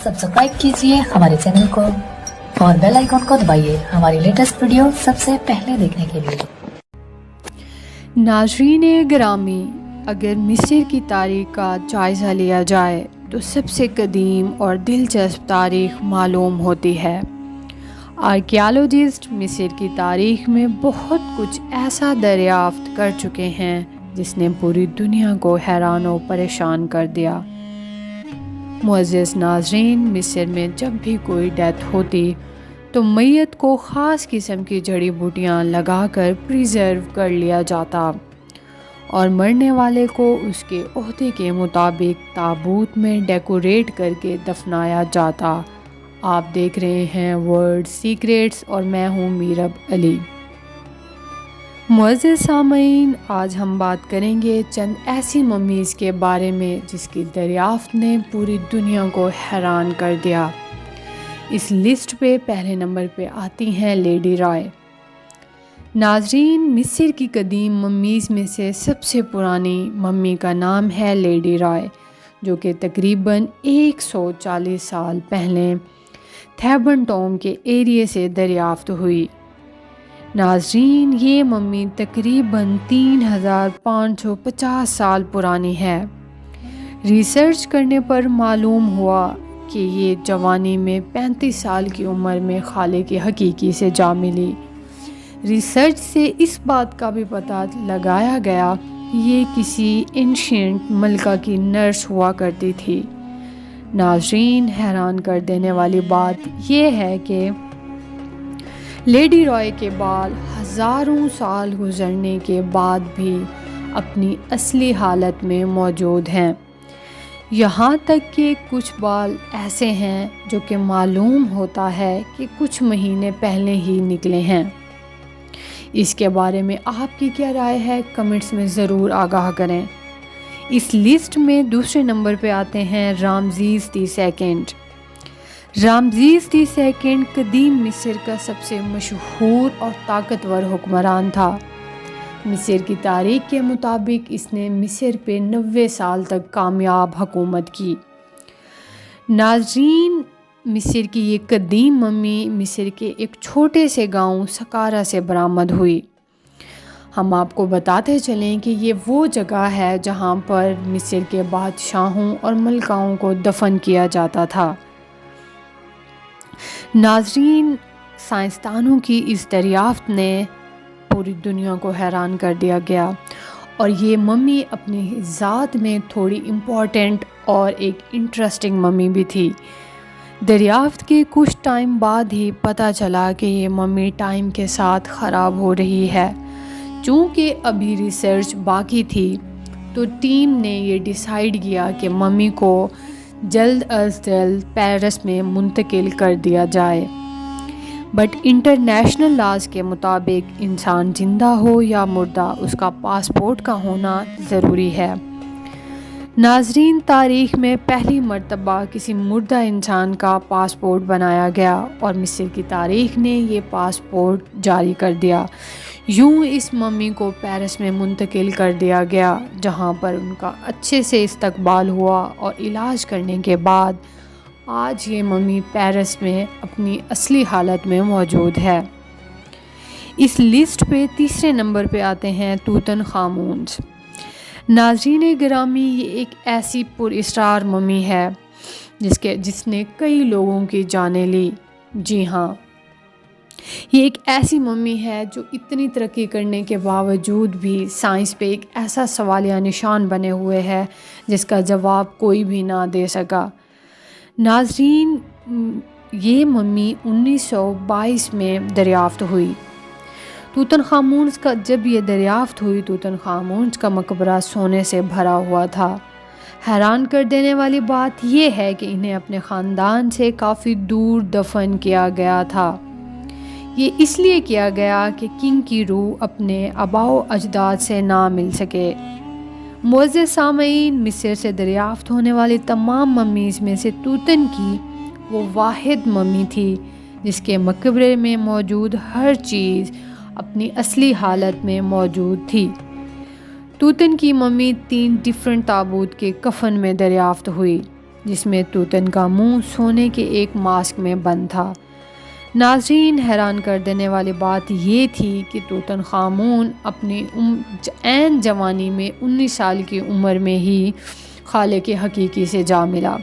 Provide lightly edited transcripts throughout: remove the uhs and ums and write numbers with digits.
Subscribe कीजिए हमारे channel को और बेल आइकॉन को दबाइए हमारी लेटेस्ट वीडियो सबसे पहले देखने के लिए। नाज़रीन गिरामी, अगर मिस्र की तारीख़ का जायज़ा लिया जाए तो सबसे कदीम और दिलचस्प तारीख़ मालूम होती है। आर्कियालॉजिस्ट मिस्र की तारीख़ में बहुत कुछ ऐसा दरियाफ़्त कर चुके हैं जिसने पूरी दुनिया को हैरान और परेशान कर दिया। मुअज़्ज़ज़ नाज़रीन, मिस्र में जब भी कोई डेथ होती तो मैयत को ख़ास किस्म की जड़ी बूटियाँ लगाकर प्रिजर्व कर लिया जाता और मरने वाले को उसके ओहदे के मुताबिक ताबूत में डेकोरेट करके दफनाया जाता। आप देख रहे हैं वर्ल्ड सीक्रेट्स और मैं हूँ मीरब अली। मुअज़्ज़ज़ सामईन, आज हम बात करेंगे चंद ऐसी मम्मीज़ के बारे में जिसकी दरियाफ़्त ने पूरी दुनिया को हैरान कर दिया। इस लिस्ट पे पहले नंबर पे आती हैं लेडी रॉय। नाज़रीन, मिस्र की कदीम मम्मीज़ में से सबसे पुरानी मम्मी का नाम है लेडी रॉय, जो कि तकरीबन 140 साल पहले थेबन टॉम के एरिया से दरियाफ़्त हुई। नाज़रीन, ये मम्मी तकरीबन 3550 साल पुरानी है। रिसर्च करने पर मालूम हुआ कि ये जवानी में 35 साल की उम्र में खालिक हकीकी से जा मिली। रिसर्च से इस बात का भी पता लगाया गया कि ये किसी एंशिएंट मलका की नर्स हुआ करती थी। नाज़रीन, हैरान कर देने वाली बात यह है कि लेडी रॉय के बाल हज़ारों साल गुजरने के बाद भी अपनी असली हालत में मौजूद हैं। यहाँ तक कि कुछ बाल ऐसे हैं जो कि मालूम होता है कि कुछ महीने पहले ही निकले हैं। इसके बारे में आपकी क्या राय है, कमेंट्स में ज़रूर आगाह करें। इस लिस्ट में दूसरे नंबर पे आते हैं रामज़ीज़ II। रामज़ीज़ II कदीम मिस्र का सबसे मशहूर और ताकतवर हुक्मरान था। मिस्र की तारीख़ के मुताबिक इसने मिस्र पे 90 साल तक कामयाब हुकूमत की। नाज़रीन, मिस्र की ये कदीम मम्मी मिस्र के एक छोटे से गांव सकारा से बरामद हुई। हम आपको बताते चलें कि ये वो जगह है जहां पर मिस्र के बादशाहों और मलकाओं को दफन किया जाता था। नाज़रीन, साइंसदानों की इस दरियाफ़्त ने पूरी दुनिया को हैरान कर दिया गया और ये मम्मी अपनी ज़ात में थोड़ी इम्पॉर्टेंट और एक इंटरेस्टिंग मम्मी भी थी। दरियाफ़्त के कुछ टाइम बाद ही पता चला कि ये मम्मी टाइम के साथ ख़राब हो रही है। चूँकि अभी रिसर्च बाकी थी तो टीम ने ये डिसाइड किया कि मम्मी को जल्द अज जल्द पेरिस में मुंतकिल कर दिया जाए। बट इंटरनेशनल लाज के मुताबिक इंसान ज़िंदा हो या मुर्दा, उसका पासपोर्ट का होना ज़रूरी है। नाज़रीन, तारीख़ में पहली मर्तबा किसी मुर्दा इंसान का पासपोर्ट बनाया गया और मिस्र की तारीख़ ने ये पासपोर्ट जारी कर दिया। यूँ इस मम्मी को पेरिस में मुंतकिल कर दिया गया, जहाँ पर उनका अच्छे से इस्तकबाल हुआ और इलाज करने के बाद आज ये मम्मी पेरिस में अपनी असली हालत में मौजूद है। इस लिस्ट पे तीसरे नंबर पे आते हैं तूतनखामुन। नाज़रीन गिरामी, ये एक ऐसी पुरअसरार मम्मी है जिसने कई लोगों की जानें ली। जी हाँ, ये एक ऐसी मम्मी है जो इतनी तरक्की करने के बावजूद भी साइंस पे एक ऐसा सवालिया निशान बने हुए है जिसका जवाब कोई भी ना दे सका। नाज़रीन, ये मम्मी 1922 में दरियाफ़्त हुई। तूतनखामुन का जब ये दरियाफ़्त हुई, तूतनखामुन का मकबरा सोने से भरा हुआ था। हैरान कर देने वाली बात यह है कि इन्हें अपने ख़ानदान से काफ़ी दूर दफन किया गया था। ये इसलिए किया गया कि किंग की रूह अपने आबाओ अजदाद से ना मिल सके। मुअज़्ज़ज़ सामईन, मिस्र से दरियाफ़्त होने वाली तमाम मम्मीज़ में से तूतन की वो वाहिद मम्मी थी जिसके मकबरे में मौजूद हर चीज़ अपनी असली हालत में मौजूद थी। तूतन की मम्मी 3 डिफरेंट ताबूत के कफन में दरियाफ़्त हुई। جس میں توتن کا منہ سونے کے ایک ماسک میں بند تھا۔ ناظرین، حیران کر دینے والی بات یہ تھی کہ توتن خامون اپنی عین جوانی میں 19 سال کی عمر میں ہی خالق حقیقی سے جا ملا۔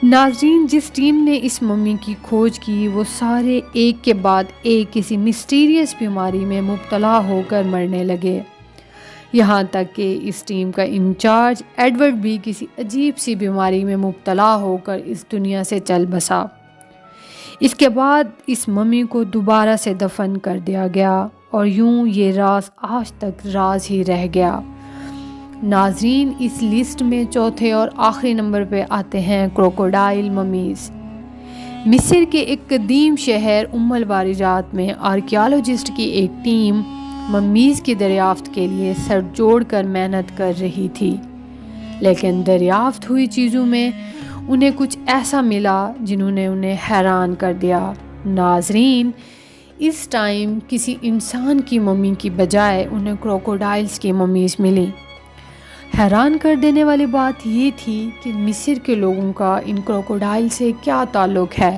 ناظرین، جس ٹیم نے اس ممی کی کھوج کی وہ سارے ایک کے بعد ایک کسی مسٹیریس بیماری میں مبتلا ہو کر مرنے لگے، یہاں تک کہ اس ٹیم کا انچارج ایڈورڈ بھی کسی عجیب سی بیماری میں مبتلا ہو کر اس دنیا سے چل بسا۔ اس کے بعد اس ممی کو دوبارہ سے دفن کر دیا گیا اور یوں یہ راز آج تک راز ہی رہ گیا۔ ناظرین، اس لسٹ میں چوتھے اور آخری نمبر پہ آتے ہیں کروکوڈائل ممیز۔ مصر کے ایک قدیم شہر الباریجات میں آرکیالوجسٹ کی ایک ٹیم ممیز کی دریافت کے لیے سر جوڑ کر محنت کر رہی تھی، لیکن دریافت ہوئی چیزوں میں انہیں کچھ ایسا ملا جنہوں نے انہیں حیران کر دیا۔ ناظرین، اس ٹائم کسی انسان کی ممی کی بجائے انہیں کروکوڈائلز کی ممیز ملی۔ حیران کر دینے والی بات یہ تھی کہ مصر کے لوگوں کا ان کروکوڈائل سے کیا تعلق ہے،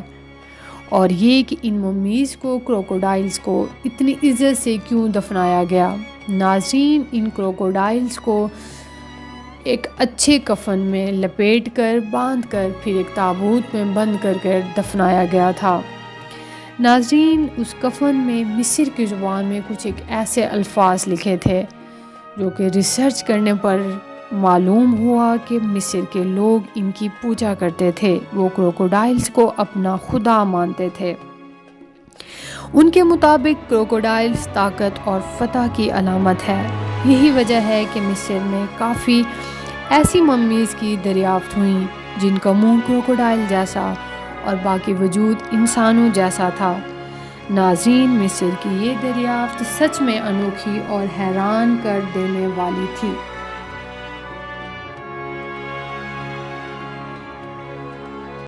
اور یہ کہ ان ممیز کو کروکوڈائلز کو اتنی عزت سے کیوں دفنایا گیا۔ ناظرین، ان کروکوڈائلز کو ایک اچھے کفن میں لپیٹ کر باندھ کر پھر ایک تابوت میں بند کر دفنایا گیا تھا۔ ناظرین، اس کفن میں مصر کی زبان میں کچھ ایک ایسے الفاظ لکھے تھے جو کہ ریسرچ کرنے پر معلوم ہوا کہ مصر کے لوگ ان کی پوجا کرتے تھے، وہ کروکوڈائلز کو اپنا خدا مانتے تھے۔ ان کے مطابق کروکوڈائلز طاقت اور فتح کی علامت ہے۔ یہی وجہ ہے کہ مصر میں کافی ایسی ممیز کی دریافت ہوئیں جن کا منہ کروکوڈائل جیسا اور باقی وجود انسانوں جیسا تھا۔ ناظرین، مصر کی یہ دریافت سچ میں انوکھی اور حیران کر دینے والی تھی۔